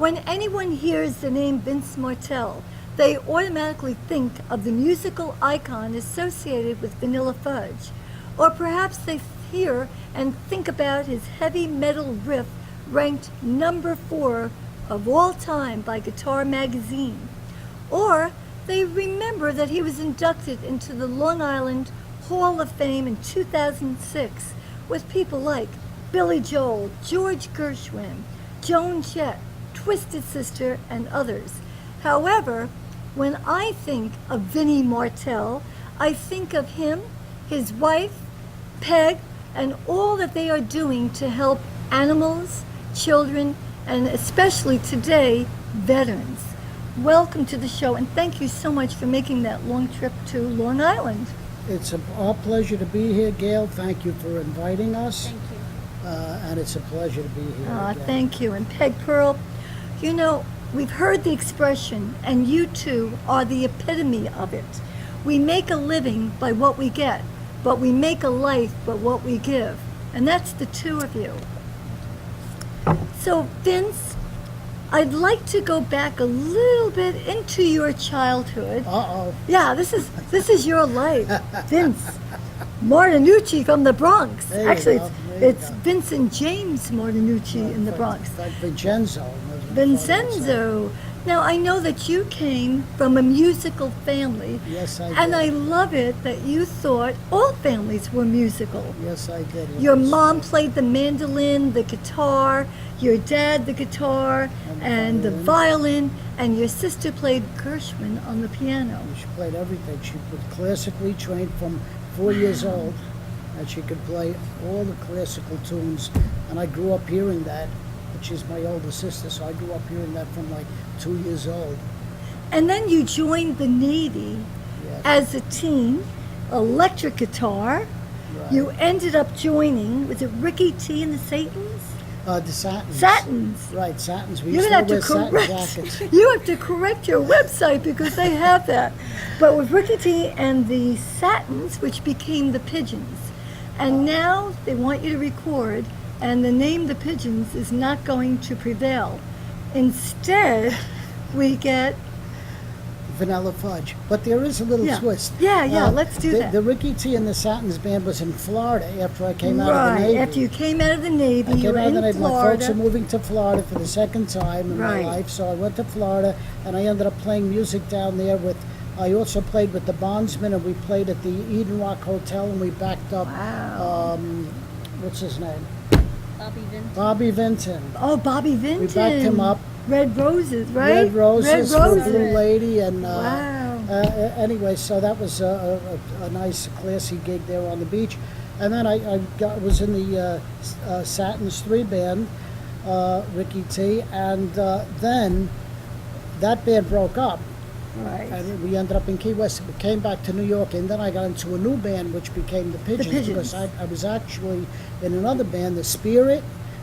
When anyone hears the name Vince Martell, they automatically think of the musical icon associated with Vanilla Fudge. Or perhaps they hear and think about his heavy metal riff ranked number 4 of all time by Guitar Magazine. Or they remember that he was inducted into the Long Island Hall of Fame in 2006 with people like Billy Joel, George Gershwin, Joan Jett, Twisted Sister, and others. However, when I think of Vinnie Martell, I think of him, his wife, Peg, and all that they are doing to help animals, children, and especially today, veterans. Welcome to the show, and thank you so much for making that long trip to Long Island. It's our pleasure to be here, Gail. Thank you for inviting us. Thank you. And it's a pleasure to be here again. Thank you. And Peg Pearl, you know, we've heard the expression, and you two are the epitome of it. We make a living by what we get, but we make a life by what we give. And that's the two of you. So, Vince, I'd like to go back a little bit into your childhood. Uh-oh. Yeah, this is your life. Vince Martinucci from the Bronx. There you Actually, go. There you it's go. Vincent James Martinucci in the Bronx. Like Vincenzo. Vincenzo. Now, I know that you came from a musical family. Yes, I did. And I love it that you thought all families were musical. Yes, I did. Your mom played the mandolin, the guitar, your dad the guitar, and the violin, and your sister played Gershwin on the piano. She played everything. She was classically trained from 4 years old, and she could play all the classical tunes. And I grew up hearing that. She's my older sister, so I grew up hearing that from like 2 years old. And then you joined the Navy Yes. as a teen, electric guitar. Right. You ended up joining, was it Ricky T and the Satins? The Satins. Satins. Right, Satins. We You're used gonna to have to wear satin correct. jackets. You have to correct your website because they have that. But with Ricky T and the Satins, which became the Pigeons, and now they want you to record, and the name The Pigeons is not going to prevail. Instead, we get Vanilla Fudge. But there is a little twist. Yeah, let's do that. The Ricky T and the Satins band was in Florida after I came out of the Right, Navy. after you came out of the Navy, I you came were out of the in Navy. My folks are Florida. moving to Florida for the second time in Right. my life, so I went to Florida, and I ended up playing music down there with, I also played with the Bondsmen, and we played at the Eden Rock Hotel, and we backed up, Wow. what's his name? Bobby Vince. Bobby Vinton. Oh, Bobby Vinton. We backed him up. Red Roses, right? Red Roses, Red for Roses. Blue Lady, and Wow. anyway, so that was a nice, classy gig there on the beach. And then I was in the Satins 3 band, Ricky T, and then that band broke up. Right. And we ended up in Key West. We came back to New York, and then I got into a new band, which became the Pigeons. Pigeons. Because I was actually in another band, the Spirit,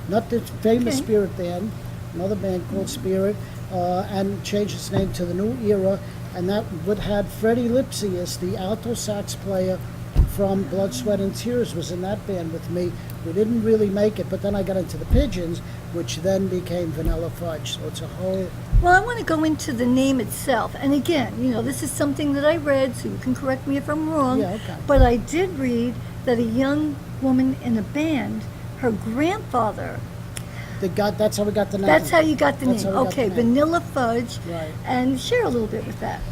not the famous Okay. Spirit band, another band called Spirit, and changed its name to the New Era, and that would have Freddie Lipsius, the alto sax player from Blood, Sweat, and Tears, was in that band with me. We didn't really make it, but then I got into the Pigeons, which then became Vanilla Fudge. So it's a whole... Well, I want to go into the name itself. And again, you know, this is something that I read, so you can correct me if I'm wrong. Yeah, okay. But I did read that a young woman in a band, her grandfather, That's how we got the name. that's how you got the That's name. how we got Okay, the name. Vanilla Fudge. Right. And share a little bit with that.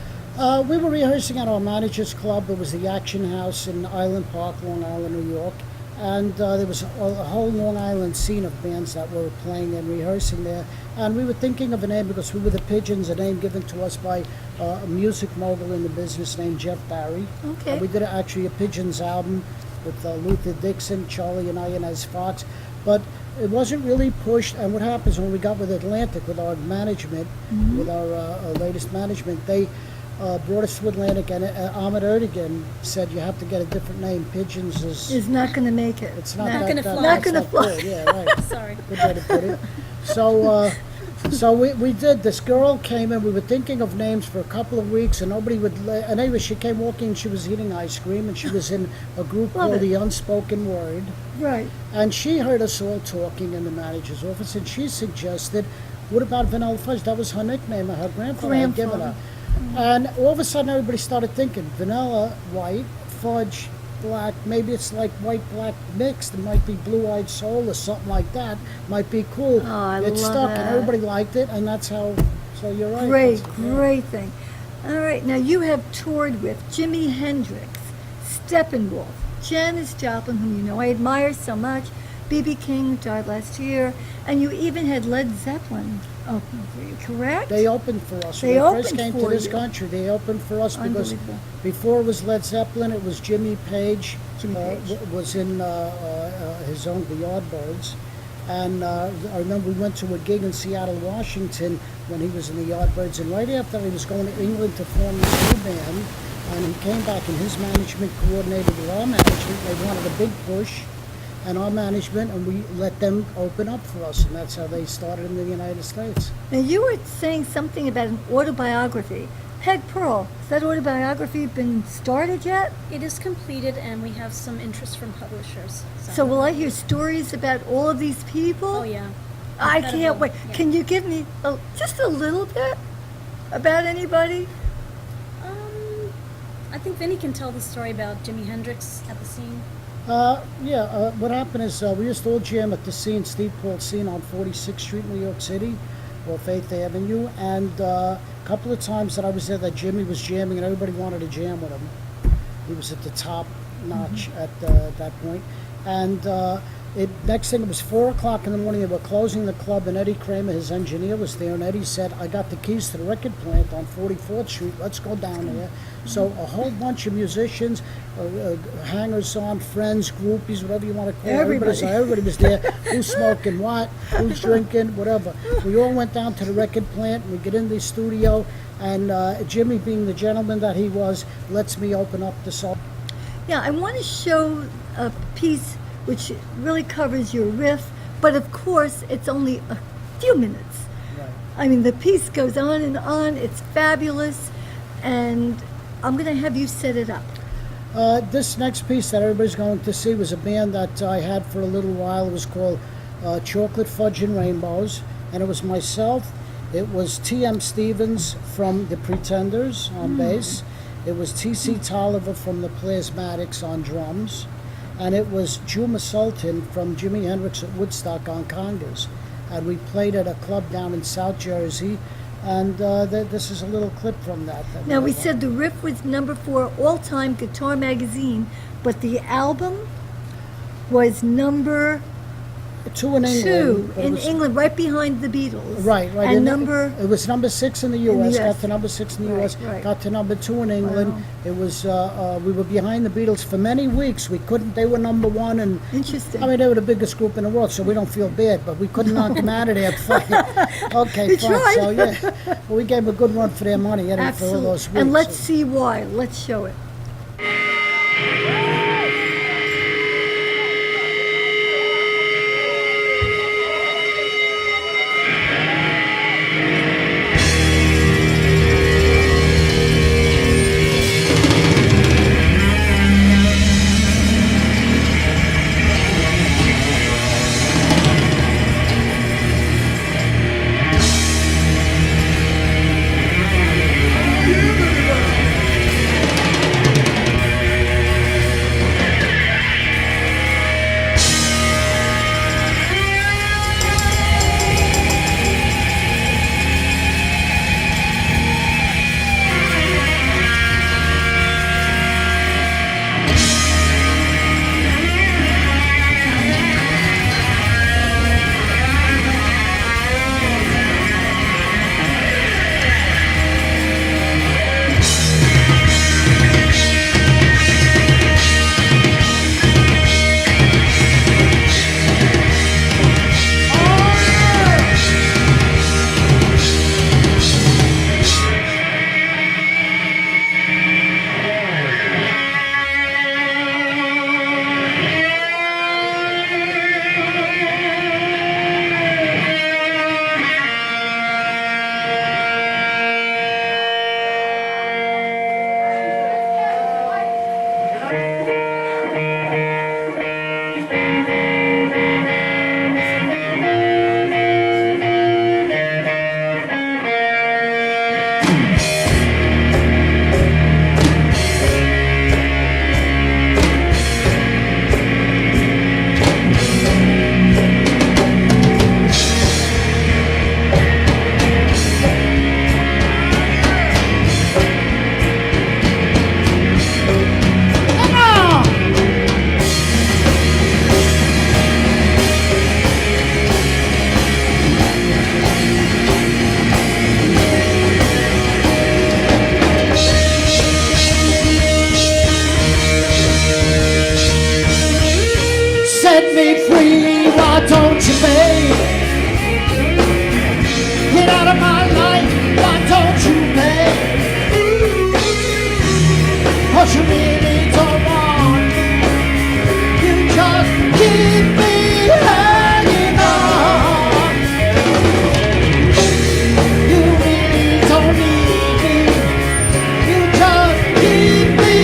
We were rehearsing at our manager's club. It was the Action House in Island Park, Long Island, New York. And there was a whole Long Island scene of bands that were playing and rehearsing there. And we were thinking of a name because we were the Pigeons, a name given to us by a music mogul in the business named Jeff Barry. Okay. And we did actually a Pigeons album with Luther Dixon, Charlie and I, and as Fox. But it wasn't really pushed. And what happens when we got with Atlantic, with our management, with our latest management, they brought us to Atlantic, and Ahmed Erdogan said you have to get a different name. Pigeons Is not going to make it. it's not Not that- gonna that- fly. Not that's gonna not fly. good. Yeah, right. Sorry. Good way to put it. So we did. This girl came in. We were thinking of names for a couple of weeks, and nobody would. And anyway, she came walking. She was eating ice cream, and she was in a group Love called it. The Unspoken Word. Right. And she heard us all talking in the manager's office, and she suggested, what about Vanilla Fudge? That was her nickname, her grandfather had given her. And all of a sudden, everybody started thinking vanilla, white, fudge, black. Maybe it's like white-black mixed. It might be blue-eyed soul or something like that. Might be cool. Oh, I It love stuck, that. and everybody liked it, and that's how. So you're right. Great, That's- yeah. great thing. All right, now you have toured with Jimi Hendrix, Steppenwolf, Janis Joplin, whom you know I admire so much, B.B. King, who died last year, and you even had Led Zeppelin open for you, correct? They opened for us. They When we first opened came to for this you. country, they opened for us because Unbelievable. before it was Led Zeppelin, it was Jimmy Page. Jimmy Page. Was in his own The Yardbirds. And I remember we went to a gig in Seattle, Washington, when he was in the Yardbirds. And right after he was going to England to form this new band, and he came back and his management coordinated with our management. They wanted a big push, and our management, and we let them open up for us, and that's how they started in the United States. Now you were saying something about an autobiography. Peg Pearl, has that autobiography been started yet? It is completed, and we have some interest from publishers. So will I hear stories about all of these people? Oh yeah. I Incredible. can't wait. Yeah. Can you give me just a little bit about anybody? I think Vinny can tell the story about Jimi Hendrix at the scene. What happened is we used to all jam at the scene, Steve Paul's scene on 46th Street, New York City, or Faith Avenue, and a couple of times that I was there that Jimmy was jamming and everybody wanted to jam with him. He was at the top notch at that point. And next thing, it was 4 o'clock in the morning, they were closing the club, and Eddie Kramer, his engineer, was there, and Eddie said, I got the keys to the record plant on 44th Street, let's go down there. So a whole bunch of musicians, hangers-on, friends, groupies, whatever you want to call it. Everybody was there. Who's smoking what, who's drinking, whatever. We all went down to the record plant, and we get in the studio, and Jimmy, being the gentleman that he was, lets me open up the song. Yeah, I want to show a piece which really covers your riff, but of course it's only a few minutes. Right. I mean, the piece goes on and on. It's fabulous, and I'm going to have you set it up. This next piece that everybody's going to see was a band that I had for a little while. It was called Chocolate Fudge and Rainbows, and it was myself. It was T.M. Stevens from The Pretenders on bass. It was T.C. Tolliver from the Plasmatics on drums. And it was Juma Sultan from Jimi Hendrix at Woodstock on congas. And we played at a club down in South Jersey. And this is a little clip from that. Now, we said the riff was number 4 all-time Guitar Magazine, but the album was number 2 in England. 2 but it in was- England, right behind the Beatles. Right. And number... It was number 6 in the U.S. US. Got to number 6 in the Right, U.S. right. Got to number 2 in England. Wow. It was we were behind the Beatles for many weeks. We couldn't. They were number 1, and Interesting. I mean, they were the biggest group in the world, so we don't feel bad. But we couldn't knock them out of there. Okay, You fine. tried. So yeah, well, we gave them a good run for their money. Anyway, for all Absolutely. those weeks. And let's see why. Let's show it. Set me free, why don't you, babe? Get out of my life, why don't you, babe? 'Cause you really don't want me. You just keep me hanging on. You really don't need me. You just keep me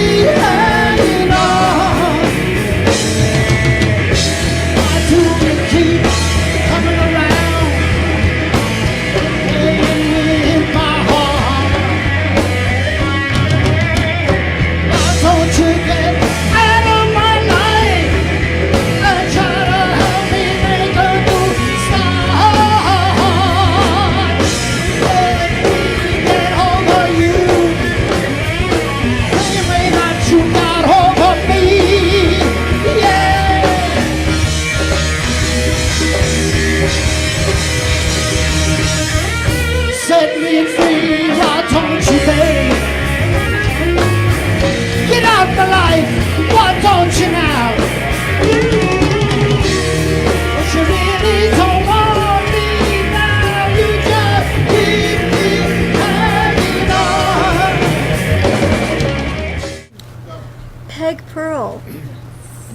hanging on. Why do you keep coming around, playing with my heart? Why don't you get out of my life and try to help me make a new start? Let me get hold of you, same way that you got hold of me. Yeah. Set me free, why don't you, babe? Get out the life, why don't you now? But you really don't want me now. You just keep me hanging on. Peg Pearl,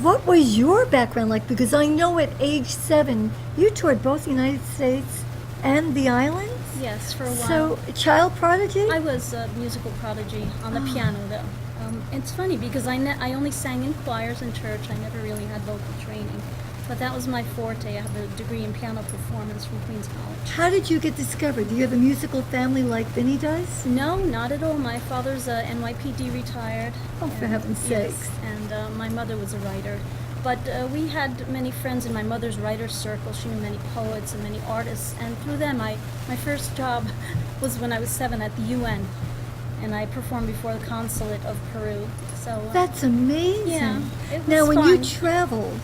what was your background like? Because I know at age 7, you toured both the United States and the islands. Yes, for a while. So, a child prodigy? I was a musical prodigy on the piano, though. It's funny because I only sang in choirs in church. I never really had vocal training. But that was my forte. I have a degree in piano performance from Queens College. How did you get discovered? Do you have a musical family like Vinny does? No, not at all. My father's a NYPD retired. Oh, for and- heaven's yes, sakes. And my mother was a writer. But we had many friends in my mother's writer's circle. She knew many poets and many artists. And through them, my first job was when I was 7 at the UN. And I performed before the consulate of Peru. So That's amazing. yeah, it was Now, when you fun. traveled,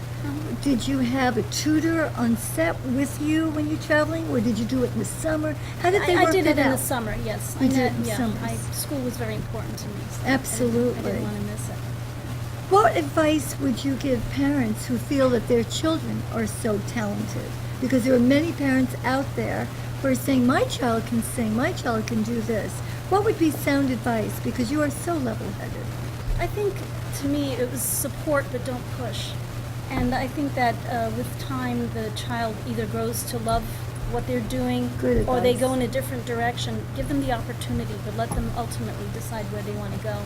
did you have a tutor on set with you when you're traveling, or did you do it in the summer? How did they I work did that it in out? the summer, yes. You I did know- it in the yeah, summers. school was very important to me. So Absolutely. I didn't want to miss it. What advice would you give parents who feel that their children are so talented? Because there are many parents out there who are saying, my child can sing, my child can do this. What would be sound advice? Because you are so level-headed. I think, to me, it was support but don't push. And I think that with time, the child either grows to love what they're doing Good or they advice. go in a different direction. Give them the opportunity, but let them ultimately decide where they want to go.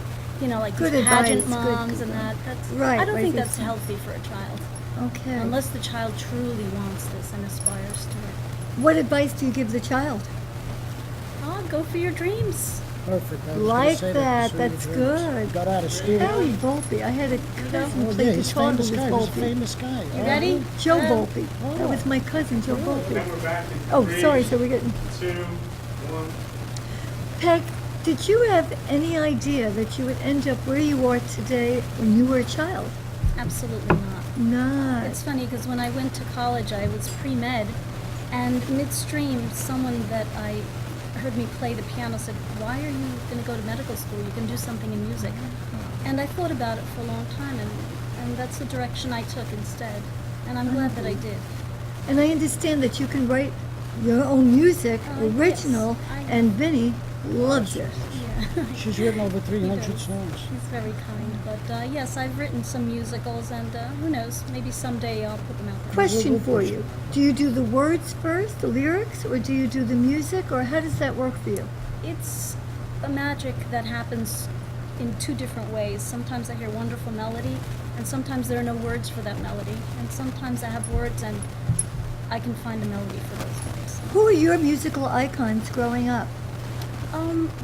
You know, like Good these pageant advice, good moms and that. That's, Right, I don't think right, that's yes. healthy for a child. Okay. Unless the child truly wants this and aspires to it. What advice do you give the child? Oh, go for your dreams. Perfect. I was gonna Like say that, pursue your that's dreams. good. Got out of school. Harry Volpe. I had a cousin Oh, play yeah, he's a guitar who famous was guy. He's a Volpe. famous guy. You ready? Joe Good. Volpe. Oh. That was my cousin, Joe Volpe. Then we're back in Oh, three, sorry, so we're getting... 2, 1. Peg, did you have any idea that you would end up where you are today when you were a child? Absolutely not. Not. It's funny because when I went to college, I was pre-med, and midstream, someone that I heard me play the piano said, "Why are you going to go to medical school? You can do something in music." And I thought about it for a long time, and that's the direction I took instead. And I'm glad that I did. And I understand that you can write your own music, Yes, original, I- and Vinny loves it. Yeah, She's written over 300 does. songs. he's very kind. But yes, I've written some musicals, and who knows, maybe someday I'll put them out there. Question for you. Do you do the words first, the lyrics, or do you do the music, or how does that work for you? It's a magic that happens in two different ways. Sometimes I hear wonderful melody, and sometimes there are no words for that melody. And sometimes I have words and I can find a melody for those words. Who are your musical icons growing up?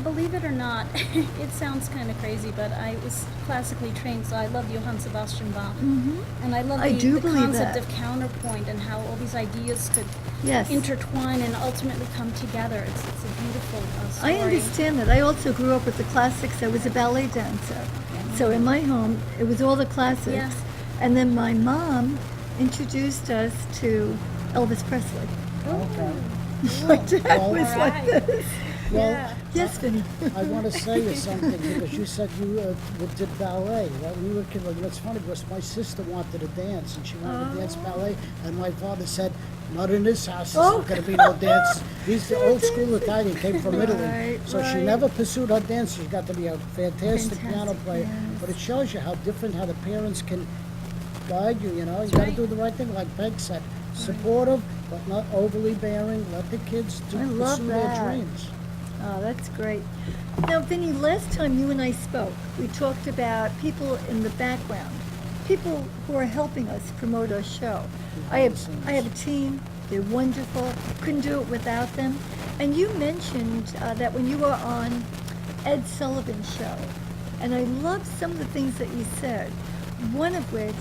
Believe it or not, it sounds kind of crazy, but I was classically trained, so I love Johann Sebastian Bach. And I love I the, do the believe concept that. of counterpoint and how all these ideas could Yes. intertwine and ultimately come together. It's a beautiful story. I understand that. I also grew up with the classics. I was a ballet dancer. So in my home, it was all the classics. Yeah. And then my mom introduced us to Elvis Presley. Okay. My dad Well, was like Alright. this. Well, Yeah. Yes, Vinny. I want to say you something because you said you did ballet. Right? When you were a kid, well, it's funny because my sister wanted to dance and she wanted to dance ballet, and my father said, "Not in this house. There's not going to be no dance." He's the old school Italian, came from Italy, Right, so she right. never pursued her dance. She got to be a fantastic piano Fantastic player. pianist. But it shows you how different, how the parents can guide you. You know, you got to right. do the right thing, like Peg said, supportive but not overly bearing. Let the kids I love pursue their that. dreams. Oh, that's great. Now, Vinny, last time you and I spoke, we talked about people in the background, people who are helping us promote our show. I have a team. They're wonderful. Couldn't do it without them. And you mentioned that when you were on Ed Sullivan's show, and I loved some of the things that you said. One of which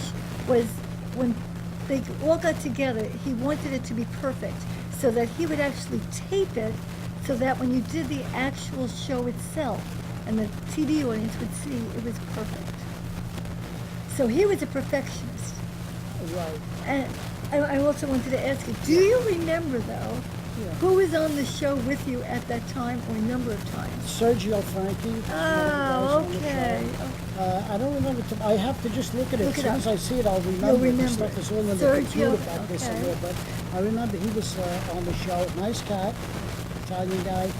was when they all got together, he wanted it to be perfect, so that he would actually tape it so that when you did the actual show itself and the TV audience would see it was perfect. So he was a perfectionist. Right. And I also wanted to ask you, do you remember, though, who was on the show with you at that time or a number of times? Sergio Franchi. Oh, okay. I don't remember. I have to just look at it. Look As it soon up. as I see it, I'll remember. You'll The remember stuff it. is all in the Sergio, computer back this and okay. there, but I remember he was on the show. Nice cat, Italian guy.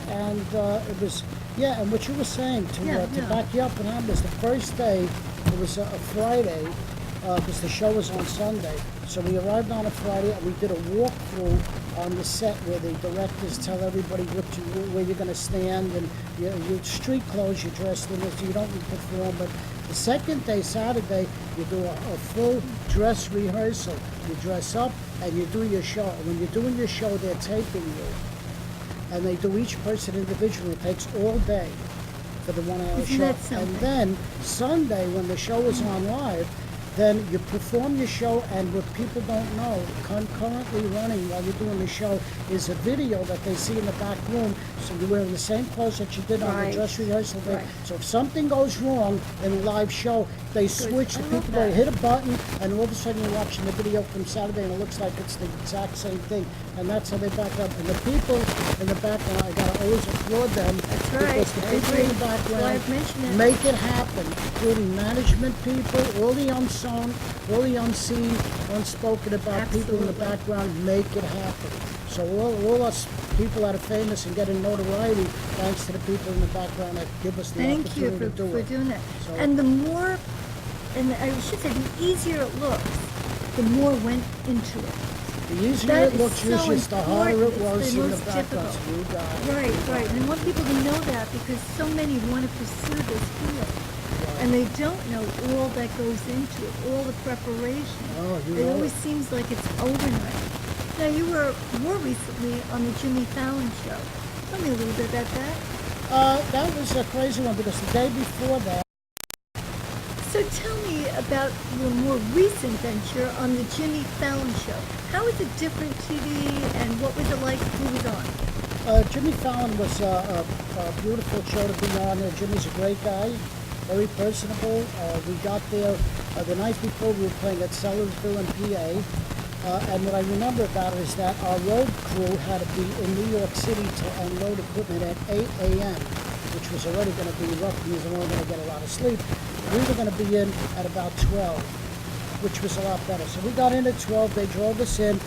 And it was, and what you were saying, to back you up on that, was the first day, it was a Friday, because the show was on Sunday. So we arrived on a Friday and we did a walkthrough on the set where the directors tell everybody where you're going to stand, and your street clothes you're dressed in, so you don't perform. But the second day, Saturday, you do a full dress rehearsal. You dress up and you do your show. And when you're doing your show, they're taping you. And they do each person individually. It takes all day for the 1 hour Isn't show. that something? And then Sunday, when the show is on live, then you perform your show, and what people don't know, concurrently running while you're doing the show is a video that they see in the back room. So you're wearing the same clothes that you did on the Right. dress rehearsal day. Right. So if something goes wrong in a live show, they switch. I The love people they that. hit a button, and all of a sudden you're watching the video from Saturday, and it looks like it's the exact same thing. And that's how they back up. And the people in the background, I gotta always applaud them. That's right. Because the I people agree. in the That's why background I've mentioned it. make it happen, including management people, all the unsung, all the unseen, unspoken about people in the Absolutely. background make it happen. So all us people that are famous and getting notoriety, thanks to the people in the background that give us the Thank you opportunity for, to do for it. doing that. So- And the more, and I should say, the easier it looks, the more went into it. The easier That it is looks, so just the harder it important. was It's the in the most background. difficult. So you got it. Right, right. And I want people to know that because so many want to pursue this field. And they don't know all that goes into it, all the preparation. Oh, you It know always it. seems like it's overnight. Now, you were more recently on the Jimmy Fallon show. Tell me a little bit about that. That was a crazy one because the day before that, So tell me about your more recent venture on the Jimmy Fallon show. How is it different TV and what was it like? Who was on? Jimmy Fallon was a beautiful show to be on. Jimmy's a great guy, very personable. We got there the night before. We were playing at Sellersville in PA. And what I remember about it is that our road crew had to be in New York City to unload equipment at 8 a.m., which was already going to be rough because we weren't going to get a lot of sleep. We were going to be in at about 12, which was a lot better. So we got in at 12. They drove us in.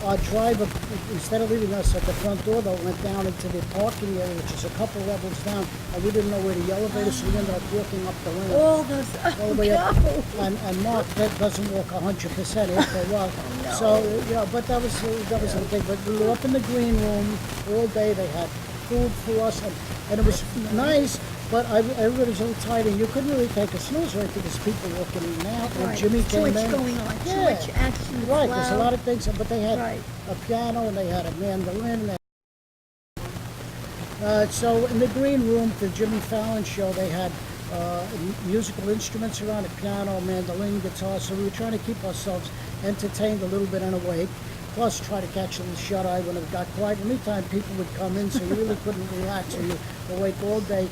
Our driver, instead of leaving us at the front door, though, went down into the parking area, which is a couple levels down, and we didn't know where the elevator, so we ended up walking up the ramp. All those, All the way up. no. And Mark that doesn't walk 100% after a while. No. So, but that was a thing. But we were up in the green room all day. They had food for us, and it was nice. But everybody was a little tired, and you couldn't really take a snooze or anything because people were walking in and out. And Right. Jimmy Too came much in. going on. Too Yeah. much action. It's Right, there's a loud. lot of things, but they had Right. a piano and they had a mandolin. So in the green room, the Jimmy Fallon show, they had musical instruments around, a piano, mandolin, guitar. So we were trying to keep ourselves entertained a little bit and awake. Plus, try to catch a little shut eye when it got quiet. Anytime people would come in, so you really couldn't relax, or you were awake all day.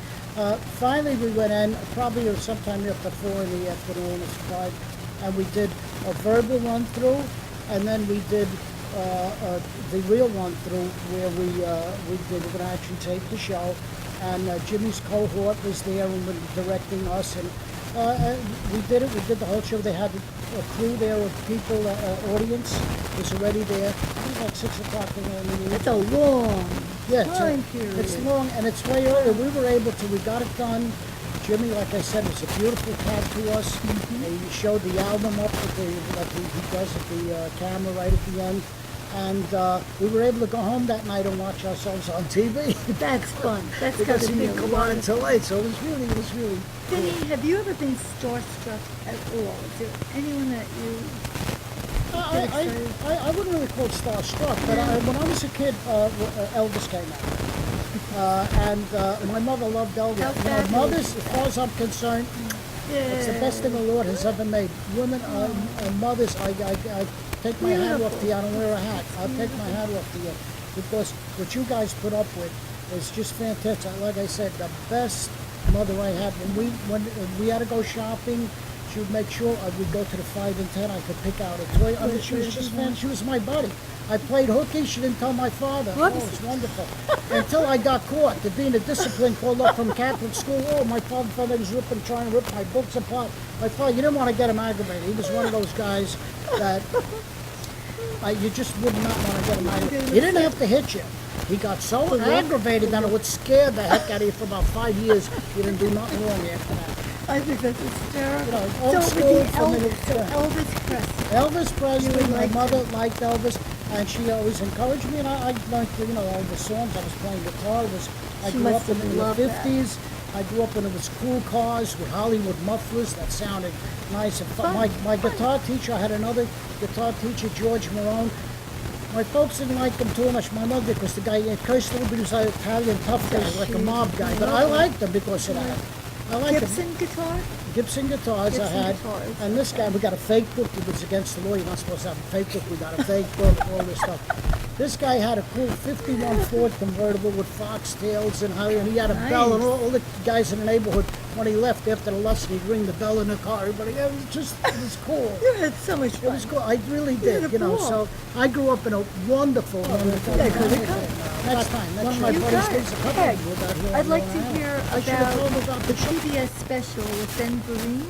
Finally, we went in, probably sometime after 4 in the afternoon, it's 5, and we did a verbal run through, and then we did the real one through where we were going to actually tape the show, and Jimmy's cohort was there and was directing us, and we did it. We did the whole show. They had a crew there of people, audience was already there. It was like 6 o'clock in the morning. It's a long time period. It's long, and it's way earlier. We were able to. We got it done. Jimmy, like I said, was a beautiful cat to us. He showed the album up with he does at the camera right at the end. And we were able to go home that night and watch ourselves on TV. That's fun. That's got because to he be didn't a come lot on of until late, so it was really Vinny, cool. have you ever been starstruck at all? Is there anyone that you I wouldn't really call it starstruck, but when I was a kid, Elvis came out. And my mother loved Elvis. How My fabulous. mother's, as far as I'm concerned, it's the best thing the Lord has ever made. Women, mothers, I take my hat off to you. I don't wear a hat. I'll take my hat off to you. Because what you guys put up with is just fantastic. Like I said, the best mother I had. When we had to go shopping, she would make sure we'd go to the 5 and 10. I could pick out a toy. I mean, she was just fantastic. She was my buddy. I played hooky. She didn't tell my father. Whoops. Oh, it was wonderful. Until I got caught. The dean of discipline called up from Catholic school. Oh, my father was trying to rip my books apart. My father, you didn't want to get him aggravated. He was one of those guys that you just would not want to get him aggravated. He didn't have to hit you. He got so aggravated that it would scare the heck out of you for about 5 years. You didn't do nothing wrong after that. I think that's hysterical. You know, old So school with the from Elvis Presley. Elvis Presley, my liked mother liked Elvis, and she always encouraged me, and I learned, all the songs. I was playing guitar. I She grew must up in have the loved that. 50s. I grew up when it was cool cars with Hollywood mufflers that sounded nice and fun. My guitar teacher, I had another guitar teacher, George Marone. My folks didn't like him too much, my mother, because the guy cursed a little bit. He was an Italian tough guy, like a mob guy. But I liked him because of that. I liked him. Gibson guitar? Gibson guitars I Gibson had, guitars. and this guy, we got a fake book. It was against the law. You're not supposed to have a fake book. We got a fake book, all this stuff. This guy had a cool 51 Ford convertible with foxtails and he had a bell, and all the guys in the neighborhood, when he left after the lesson, he'd ring the bell in the car. Everybody, it was cool. You had so much It fun. was cool. I really You had did, a ball. So I grew up in a wonderful, wonderful. Yeah, could we come? Next time. You My buddies got gives a it. couple Hey, of you about here. I'd like to hear I should have told about about the the show. PBS special with Ben Vereen.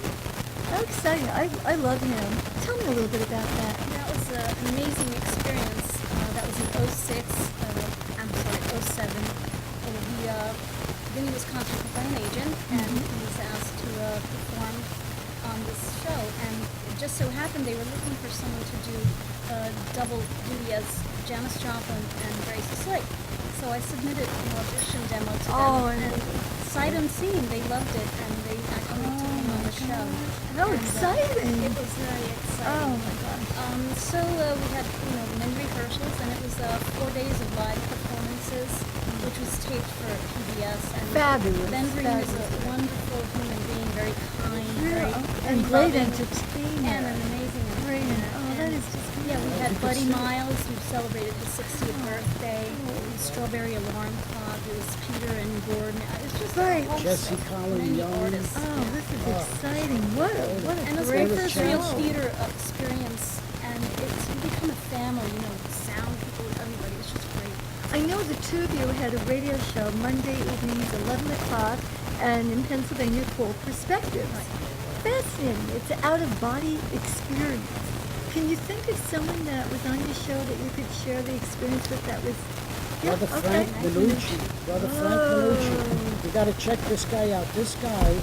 How exciting. I love him. Tell me a little bit about that. That was an amazing experience. That was in '06. I'm sorry, '07. Vinny was contacted by an agent, and he was asked to perform on this show. And it just so happened they were looking for someone to do double duty as Janis Joplin and Grace Slick. So I submitted an audition demo to them, and sight unseen, they loved it, and they actually took me on the show. How And, exciting. it was very exciting. Oh my gosh. So we had many rehearsals, and it was 4 days of live performances, which was taped for PBS. And Fabulous. Ben Vereen is a Fabulous. wonderful human being, very kind, And very great loving, entertainer. and an amazing Great. entertainer. Oh, that And, is just yeah, we had Buddy Miles, who celebrated his 60th birthday. Strawberry Alarm Clock. It was Peter and Gordon. It was just Right. a whole Jesse set, Colin many Young. artists. Oh, this is exciting. What a And it was great my first show. real theater experience, and you become a family, sound people, everybody. It's just great. I know the two of you had a radio show Monday evenings, 11 o'clock, and in Pennsylvania called Perspectives. Fascinating. It's an out-of-body experience. Can you think of someone that was on your show that you could share the experience with that was... Brother Frank Minucci. Brother Frank Minucci. You got to check this guy out. This guy,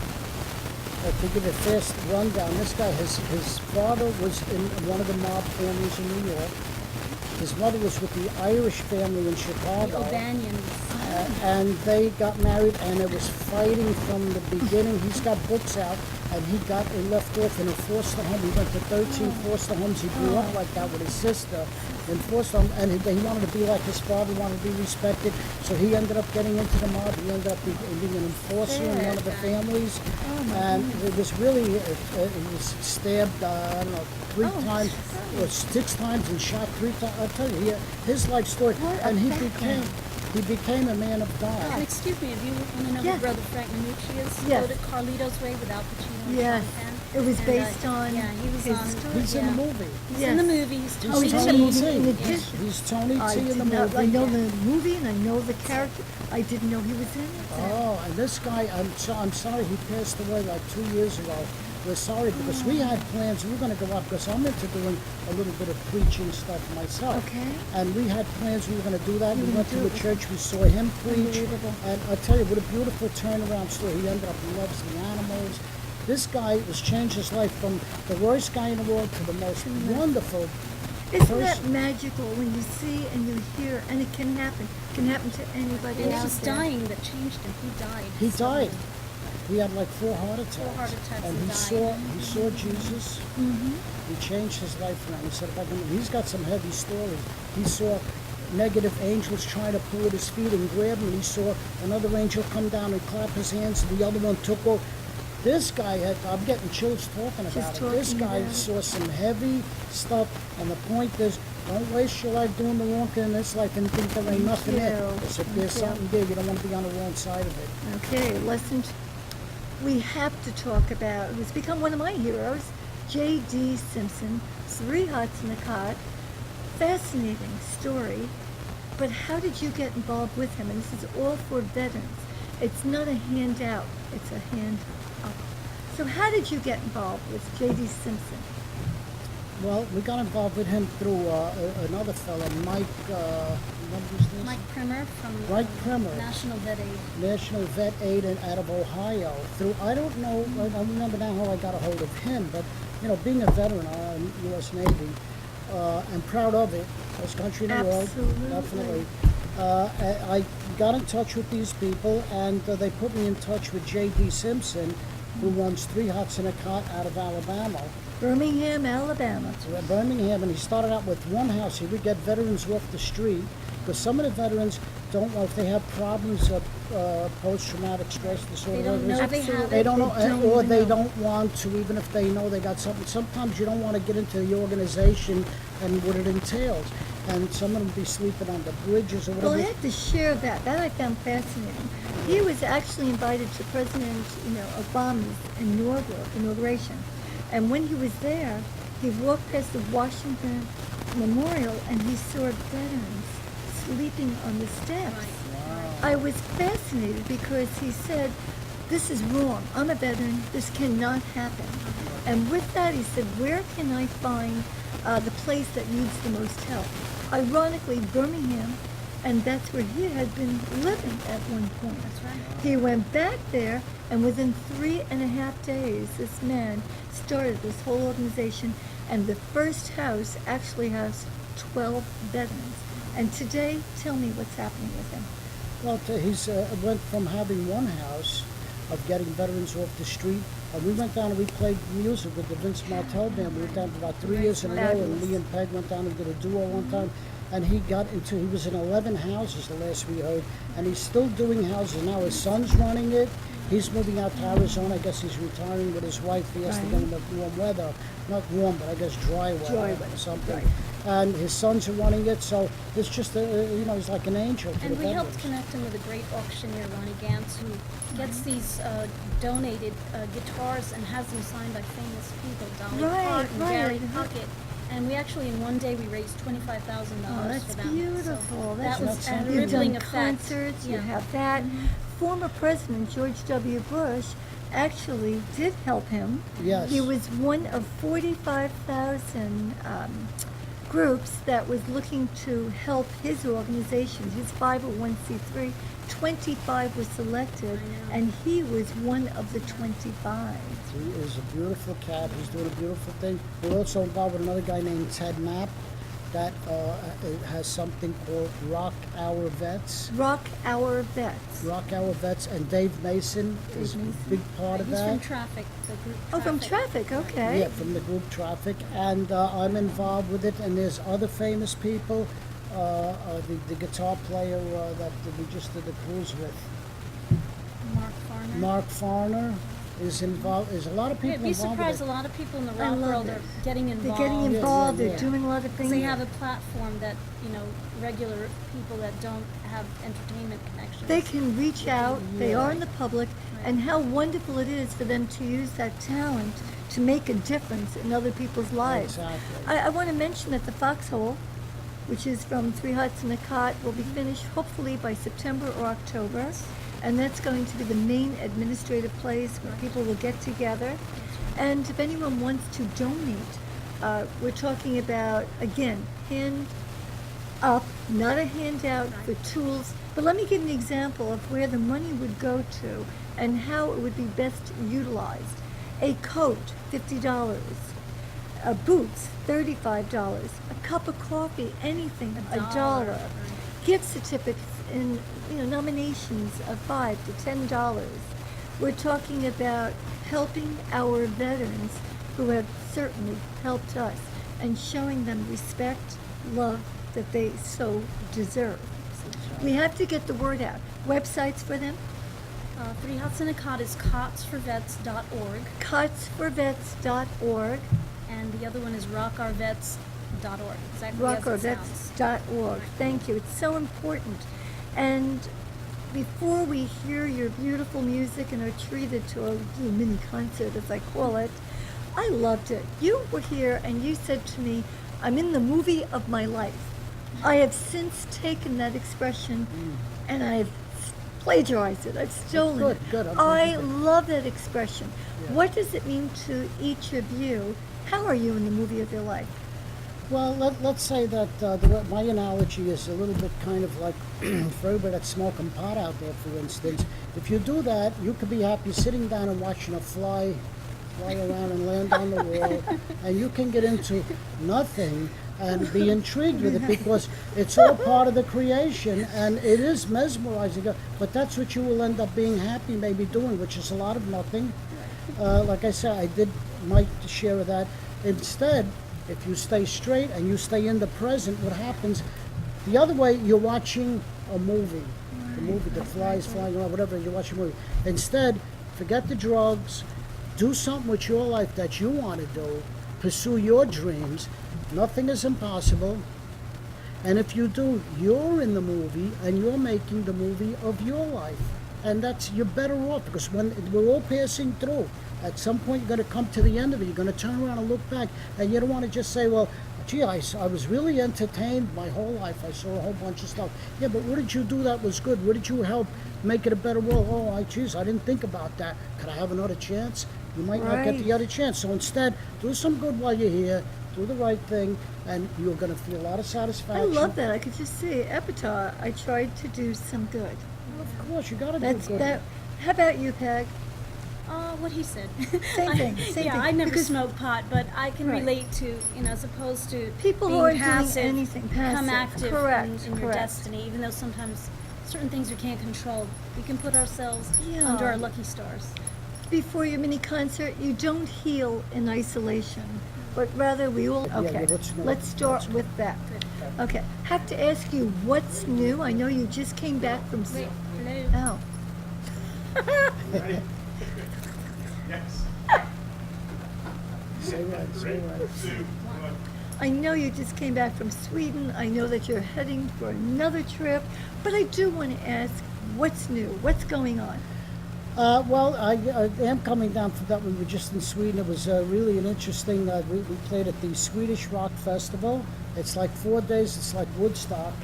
to give a fast rundown, this guy, his father was in one of the mob families in New York. His mother was with the Irish family in The Chicago. O'Banions. And they got married, and it was fighting from the beginning. He's got books out, and he left off in a foster home. He went to 13 foster homes. He grew up like that with his sister in foster home, and he wanted to be like his father, wanted to be respected. So he ended up getting into the mob. He ended up being an enforcer in one of the families, and it was really, he was stabbed, I don't know, 3 times or 6 times, and shot 3 times. I'll tell you, his life story, and he became a man of God. And excuse me, if you want to know Yeah. who Brother Frank Minucci is, Yes. go to Carlito's Way with Al Pacino and Yes. Sean Penn. It was And, based on yeah, he was his on- story. He's in the movie. He's Yes. in the movie. He's He's Oh, he's Tony in the Tony movie. In T. addition, He's Tony I T in the did not. I movie. know the movie and I know the character. I didn't know he was in it. Oh, and this guy, I'm sorry he passed away like 2 years ago. We're sorry because we had plans. We were going to go up because I'm into doing a little bit of preaching stuff myself. Okay. And we had plans. We were going to do that. You We were went to gonna a do it. church. We saw him preach. Unbelievable. And I tell you, what a beautiful turnaround story. He ended up he loves the animals. This guy has changed his life from the worst guy in the world to the most wonderful Isn't person. that magical when you see and you hear, and it can happen. It can happen to anybody And it out was there. dying that changed him. He died. He suddenly. died. He had like 4 heart attacks. 4 heart attacks and and he saw Jesus. Mm-hmm. He changed his life around. He said, if I can, he's got some heavy stories. He saw negative angels trying to pull at his feet and grab him. And he saw another angel come down and clap his hands, and the other one took over. This guy had, I'm getting chills talking about it. This talking guy about it. saw some heavy stuff. And the point is, don't waste your life doing the wrong thing in this life and think there ain't nothing in it. you. Because if Thank there's you. something there, you don't want to be on the wrong side of it. Okay, we have to talk about who's become one of my heroes, J.D. Simpson, 3 Hots in a Cot. Fascinating story, but how did you get involved with him? And this is all for veterans. It's not a handout, it's a hand up. So how did you get involved with J.D. Simpson? Well, we got involved with him through another fellow, Mike, what was this? Mike Primer from Mike Primer. National Vet Aid. National Vet Aid out of Ohio. Through, I don't know, I don't remember now how I got a hold of him, but, you know, being a veteran in the U.S. Navy, and proud of it, best country in the world, Absolutely. definitely. I got in touch with these people, and they put me in touch with J.D. Simpson, who runs 3 Hots in a Cot out of Alabama. Birmingham, Alabama. So Birmingham, and he started out with one house. He would get veterans off the street, because some of the veterans don't know if they have problems of post-traumatic stress disorder. They don't know they have They it. don't know, They don't or they know. don't want to, even if they know they got something. Sometimes you don't want to get into the organization and what it entails. And some of them be sleeping on the bridges or Well, I whatever. had to share that. That I found fascinating. He was actually invited to President, Obama's inauguration. And when he was there, he walked past the Washington Memorial and he saw veterans sleeping on the steps. I was fascinated because he said, this is wrong. I'm a veteran. This cannot happen. And with that, he said, where can I find the place that needs the most help? Ironically, Birmingham, and that's where he had been living at one point. That's right. He went back there, and within 3.5 days, this man started this whole organization, and the first house actually has 12 veterans. And today, tell me what's happening with him. Well, he's went from having one house of getting veterans off the street. We went down and we played music with the Vince Martell band. We went down for about 3 years in a row, and Fabulous. me and Peg went down and did a duo one time. And he was in 11 houses the last we heard, and he's still doing houses now. His son's running it. He's moving out to Arizona. I guess he's retiring with his wife. He has to get in the warm weather. Not warm, but I guess dry weather Dry or weather, something. right. And his sons are running it, so it's just, he's like an angel to And the we helped veterans. connect him with a great auctioneer, Ronnie Gantz, who gets these donated guitars and has them signed by famous people, Dolly Right, Parton, right. Gary Puckett. And we actually, in one day, we raised $25,000 Oh, that's for them. beautiful. So That's that was a awesome. You've rippling done effect. concerts, you Yeah. have that. Former President George W. Bush actually did help him. Yes. He was one of 45,000 groups that was looking to help his organization, his 501c3. 25 were selected, I know. and he was one of the 25. He is a beautiful cat. He's doing a beautiful thing. We're also involved with another guy named Ted Knapp that has something called Rock Our Vets. Rock Our Vets. Rock Our Vets, and Dave Mason is Mason. a big part of He's that. from Traffic, the group Oh, from Traffic, okay. Yeah, from the group Traffic, and I'm involved with it. And there's other famous people. The guitar player that we just did the cruise with, Mark Farner. Mark Farner, is involved. There's a lot of Yeah, people be involved surprised, a with it. lot of people in the I rock love world it. are getting They're involved. getting Yeah, involved, yeah, they're yeah. doing a lot of things. They have a platform that, regular people that don't have entertainment connections. They can reach out, they Yeah. are in the public, Right. and how wonderful it is for them to use that talent to make a difference in other people's lives. Exactly. I want to mention that the Foxhole, which is from Three Huts and a Cot, will be finished hopefully by September or October. And that's going to be the main administrative place where people will get together. And if anyone wants to donate, we're talking about, again, hand up, not a handout for tools. But let me give an example of where the money would go to and how it would be best utilized. A coat, $50. Boots, $35. A cup of coffee, anything, $1. Gift certificates in nominations of $5 to $10. We're talking about helping our veterans who have certainly helped us and showing them respect, love that they so deserve. We have to get the word out. Websites for them? Three Huts and a Cot is cotsforvets.org. Cotsforvets.org. And the other one is rockourvets.org. Exactly as it sounds. Rockourvets.org. Thank you. It's so important. And before we hear your beautiful music and are treated to a little mini concert, as I call it, I loved it. You were here and you said to me, I'm in the movie of my life. I have since taken that expression and I've plagiarized it. I've stolen it. Good. I love that expression. Yeah. What does it mean to each of you? How are you in the movie of your life? Well, let's say that my analogy is a little bit kind of like for everybody that's smoking pot out there, for instance. If you do that, you could be happy sitting down and watching a fly around and land on the wall, and you can get into nothing and be intrigued with it because it's all part of the creation and it is mesmerizing. But that's what you will end up being happy maybe doing, which is a lot of nothing. Like I said, I did my share of that. Instead, if you stay straight and you stay in the present, what happens, the other way, you're watching a movie. The movie, the flies flying around, whatever, you're watching a movie. Instead, forget the drugs, do something with your life that you want to do, pursue your dreams. Nothing is impossible. And if you do, you're in the movie and you're making the movie of your life. And you're better off because when we're all passing through, at some point you're going to come to the end of it. You're going to turn around and look back, and you don't want to just say, well, gee, I was really entertained my whole life. I saw a whole bunch of stuff. Yeah, but what did you do that was good? What did you help make it a better world? Oh, I didn't think about that. Could I have another chance? You might not get the other chance. So instead, do some good while you're here. Do the right thing, and you're going to feel a lot of satisfaction. I love that. I could just see Epitaph. I tried to do some good. Well, of course, you got to do good. How about you, Peg? What he said. Same thing. I never smoked pot, but I can relate to, as opposed to people being who are passive, doing anything passive. become active in your Correct. destiny, even though sometimes certain things we can't control. We can put ourselves under our lucky stars. Before your mini concert, you don't heal in isolation, but rather we all. Okay, let's start with that. Okay, have to ask you what's new. I know you just came back from. Hello. Oh. Yes. Say right. I know you just came back from Sweden. I know that you're heading for another trip, but I do want to ask, what's new? What's going on? Well, I am coming down from that. We were just in Sweden. It was really an interesting. We played at the Swedish Rock Festival. It's like 4 days. It's like Woodstock.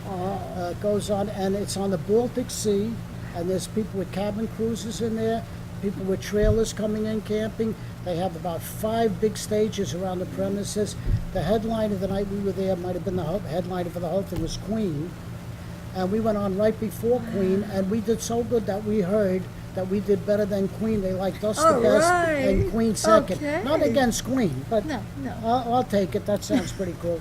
It goes on, and it's on the Baltic Sea. And there's people with cabin cruises in there. People with trailers coming in camping. They have about 5 big stages around the premises. The headline of the night we were there might have been the headliner for the whole thing was Queen. And we went on right before Queen, and we did so good that we heard that we did better than Queen. They liked us the best and Queen second. Okay. Not against Queen, but No. I'll take it. That sounds pretty cool.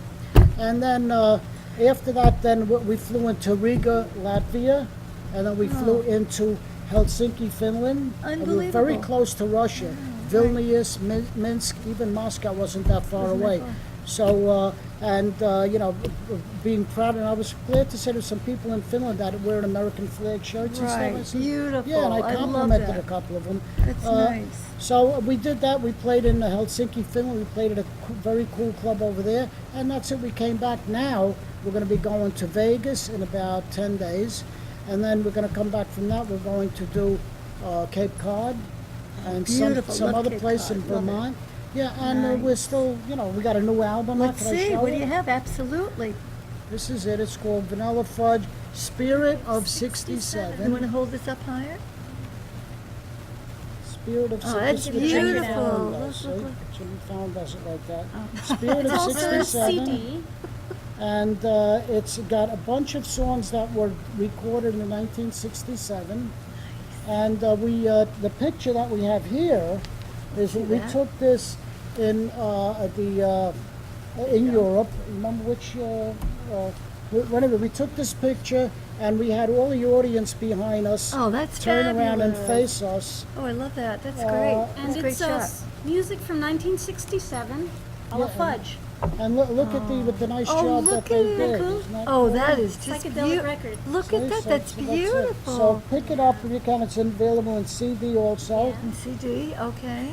And then after that, then we flew into Riga, Latvia, and then we flew into Helsinki, Finland. And we were very close to Russia. Vilnius, Minsk, even Moscow wasn't that far away. So, being proud, and I was glad to say there's some people in Finland that wear American flag shirts and stuff. I said, Beautiful. yeah, and I complimented love a couple of them. That's nice. So we did that. We played in Helsinki, Finland. We played at a very cool club over there, and that's it. We came back. Now we're going to be going to Vegas in about 10 days, and then we're going to come back from that. We're going to do Cape Cod and some other place in Vermont. Yeah, and we're still, we got a new album out. Let's Can I see, show what do it? you have? Absolutely. This is it. It's called Vanilla Fudge, Spirit of 67. 67. You want to hold this up higher? Spirit of 67. Oh, that's Jimmy beautiful. Fallon does, Look, see? look, look. Jimmy Fallon does it like that. Oh. Spirit It's of also a 67. CD. And it's got a bunch of songs that were recorded in 1967. And the picture that we have here is See we that? took this in in Europe. Remember which? Whenever we took this picture, and we had all the audience behind us Oh, that's turn around and fabulous. face us. Oh, I love that. That's great. And That's a great it's shot. music from 1967, a la Yeah, Fudge. And look at with the nice Oh, job that look they at did. it. Isn't that Oh, cool? that is just Psychedelic beautiful. record. Look See, at that. so- That's so it. beautiful. So pick it up if you can. It's available in CD also. Yeah. And CD, okay.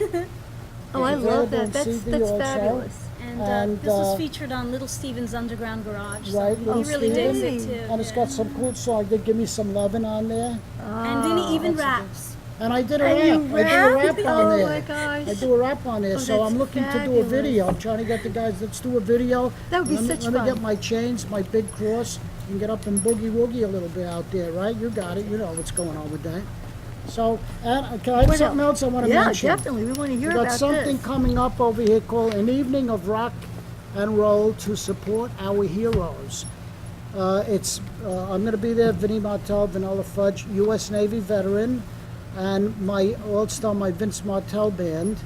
Oh, I It's love available that. in That's CD also. fabulous. And this was featured on Little Steven's Underground Garage. So Right, he Little really digs Steven. it too. And it's yeah. got some cool songs. They give me some loving on there. And then he even raps. And I did a And rap. you I do a rap? rap on Oh there. my gosh. I do a rap on there. Oh, So I'm that's looking to do a fabulous. video. I'm trying to get the guys. Let's do a video. That would be let me, such let me fun. get my chains, my big cross, and get up and boogie woogie a little bit out there, right? You got it. You know what's going on with that. So, and can I have What something else I want to Yeah, mention? definitely. We want to hear We got about something this. coming up over here called An Evening of Rock and Roll to support our heroes. I'm going to be there, Vinnie Martell, Vanilla Fudge, U.S. Navy veteran, and my all-star, my Vince Martell band.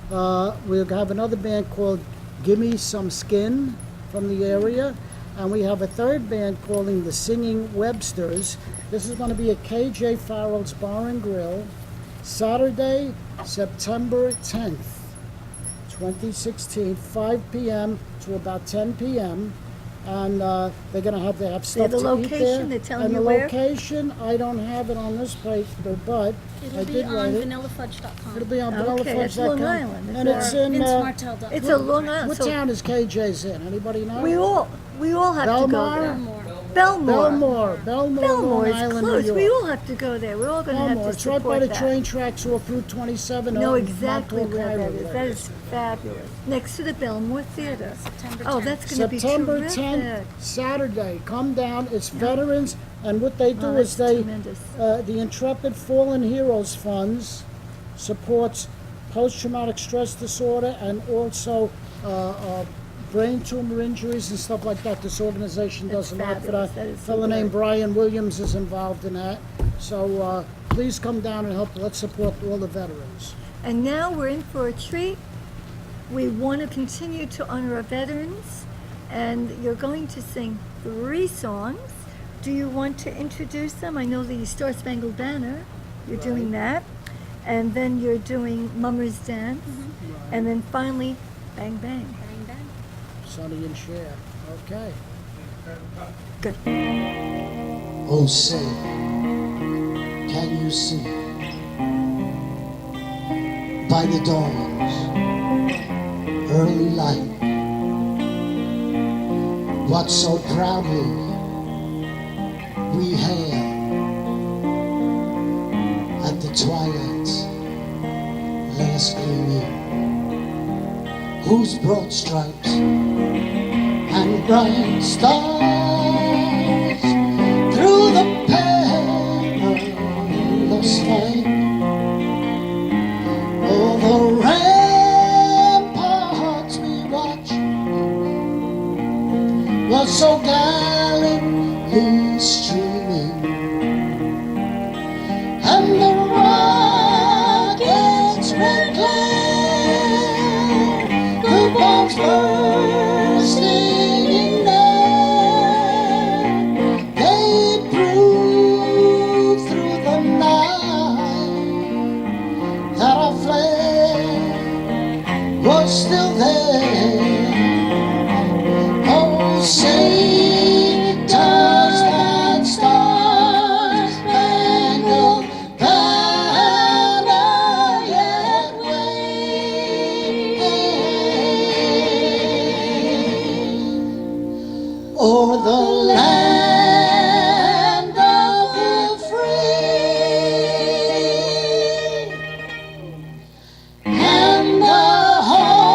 We'll have another band called Gimme Some Skin from the area, and we have a third band calling the Singing Websters. This is going to be at KJ Farrell's Bar and Grill, Saturday, September 10th. 2016, 5 p.m. to about 10 p.m. And they're going to have stuff the to eat location? there. They're telling and you the where? location, I don't have it on this paper, but It'll I be did on write it. vanillafudge.com. It'll be on Okay, that's Long vanillafudge.com. Island. And It's it's in, VinceMartell.com. It's a Long Island. what so town is KJ's in? Anybody know? we all have to go Belmar? there. More. Belmore. Belmore, Belmore Long is Island, close. New York. We all have to go there. We're all going to have Belmore, to it's right by support the that. train tracks off Route 27. You know up exactly Montauk where that Highway is. there. That is fabulous. Next to the Belmore Theater. September Oh, 10th. that's going to be September terrific. 10th, Saturday. Come down. It's veterans, and what they do Oh, is that's they, tremendous. the Intrepid Fallen Heroes Funds supports post-traumatic stress disorder and also brain tumor injuries and stuff like that. This organization does a That's lot for fabulous. that. That A is so fellow named good. Brian Williams is involved in that. So please come down and help. Let's support all the veterans. And now we're in for a treat. We want to continue to honor our veterans, and you're going to sing 3 songs. Do you want to introduce them? I know the Star Spangled Banner. You're doing that. And then you're doing Mummer's Dance. And then finally, Bang Bang. Bang, bang. Sonny and Cher. Okay. Good. Oh, say, can you see by the dawn's early light what so proudly we hailed at the twilight's last gleaming, whose broad stripes and bright stars through the perilous fight. Oh, the ramparts we watched were so gallantly streaming, and the rockets' red glare, the bombs bursting in there, they proved through the night that our flag was still there. Oh, say does that star-spangled banner yet wave o'er the land of the free and the home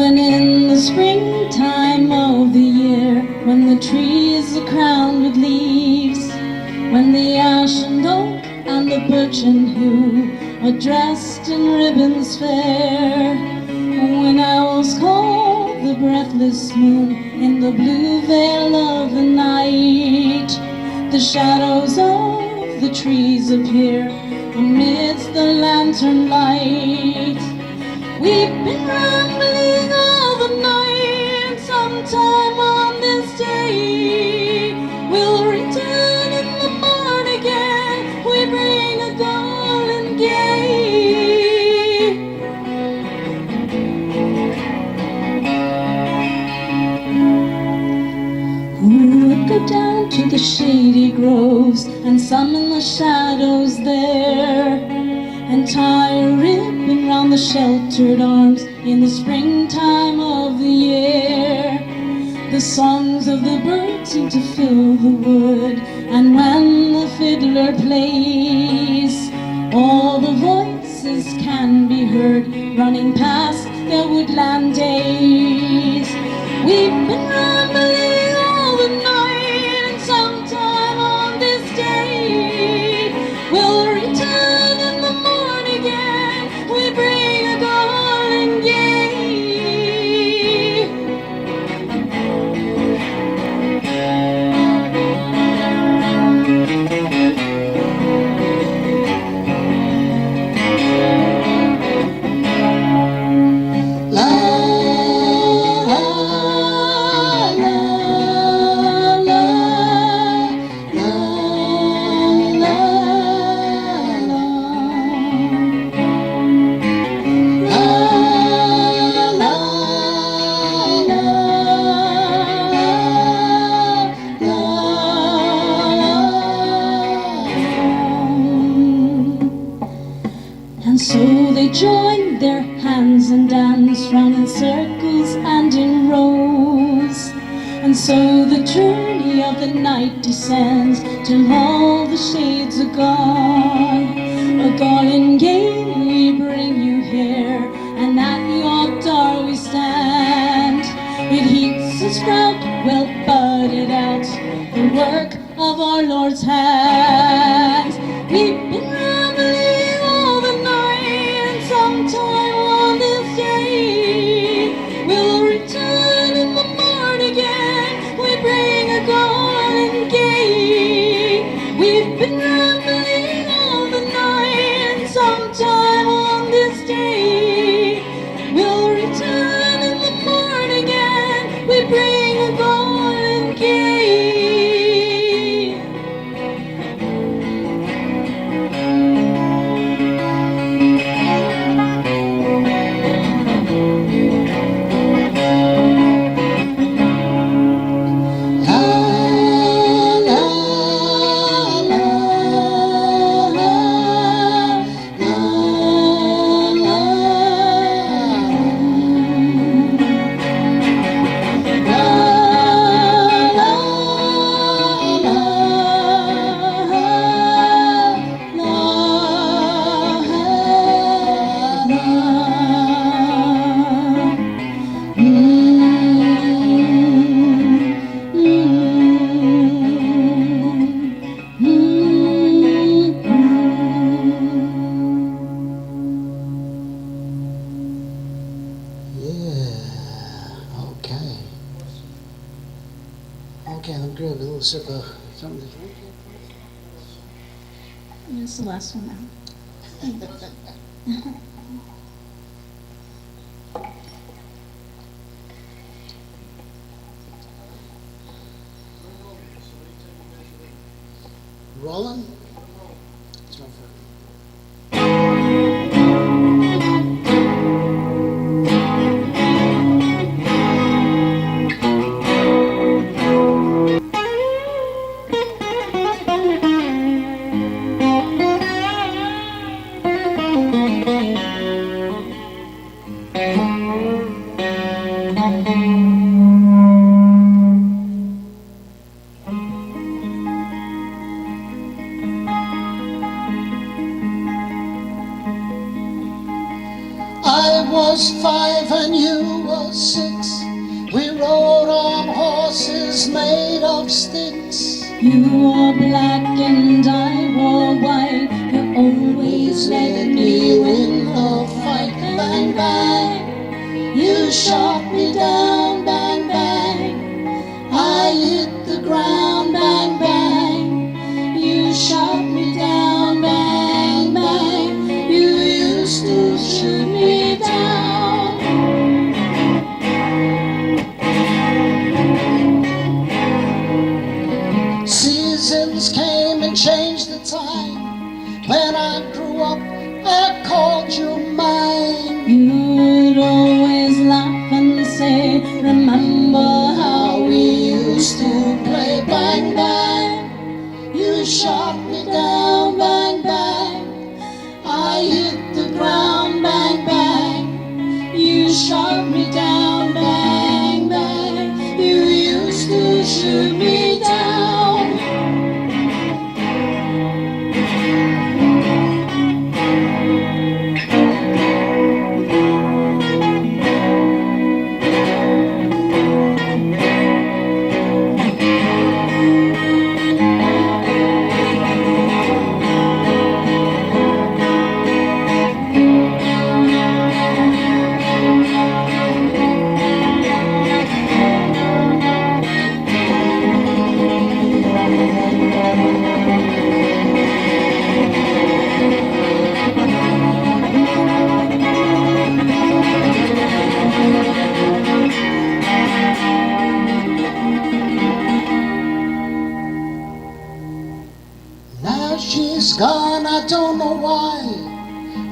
And in the springtime of the year, when the trees are crowned with leaves, when the ash and oak and the birch and yew are dressed in ribbons fair, when owls call the breathless moon in the blue veil of the night, the shadows of the trees appear amidst the lantern light. We've been rambling all the night, sometime on this day we'll return in the morn again, we bring a golden gay. Who would go down to the shady groves and summon the shadows there, and tie a ribbon round the sheltered arms in the springtime of the year? The songs of the birds seem to fill the wood, and when the fiddler plays, all the voices can be heard running past their woodland days. We've been rambling all the night, and sometime on this day we'll return in the morn again, we bring a golden gay. And so they join their hands and dance round in circles and in rows. And so the journey of the night descends till all the shades are gone. A golden gate we bring you here, and at your door we stand. It heats a sprout well budded out, the work of our Lord's hands. We've been rambling all the night, and sometime on this day we'll return in the morn again, we bring a golden gay. We've been rambling all the night, and sometime on this day we'll return in the morn again, we bring a golden gay. Okay, I'm good. A little sip of something to drink. It's the last one now. Rolling? It's not fair. was 5 and you were 6. We rode on horses made of sticks. You wore black and I wore white. You always let me win the fight. Bang, bang. You shot me down. Bang, bang. I hit the ground. Bang, bang. You shot me down. Bang, bang. You used to shoot me down. Seasons came and changed the time. When I grew up, I called you mine. You would always laugh and say, remember how we used to play. Bang, bang. You shot me down. Bang, bang. I hit the ground. Bang, bang. You shot me down. Bang, bang. You used to shoot me down. Now she's gone, I don't know why.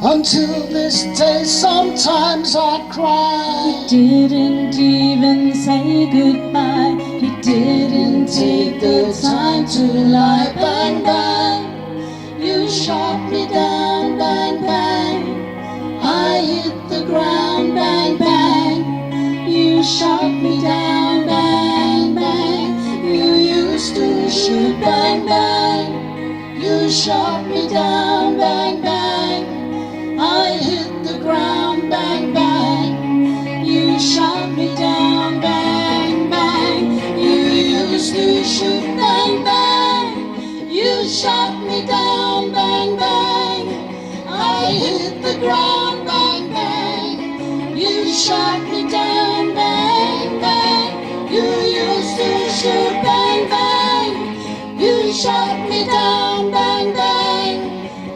Until this day, sometimes I cry. Didn't even say goodbye. He didn't take the time to lie. Bang, bang. You shot me down. Bang, bang. I hit the ground. Bang, bang. You shot me down. Bang, bang. You used to shoot. Bang, bang. You shot me down. Bang, bang. I hit the ground. Bang, bang. You shot me down. Bang, bang. You used to shoot. Bang, bang. You shot me down. Bang, bang. I hit the ground. Bang, bang. You shot me down. Bang, bang. You used to shoot. Bang, bang. You shot me down. Bang, bang.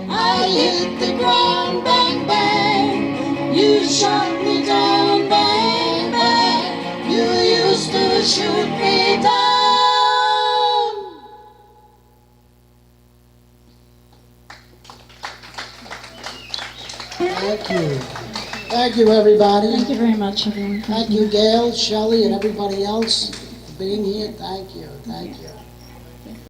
I hit the ground. Bang, bang. You shot me down. Bang, bang. You used to shoot me down. Thank you. Thank you, everybody. Thank you very much, everyone. Thank you, Gail, Shelley, and everybody else for being here. Thank you. Thank you.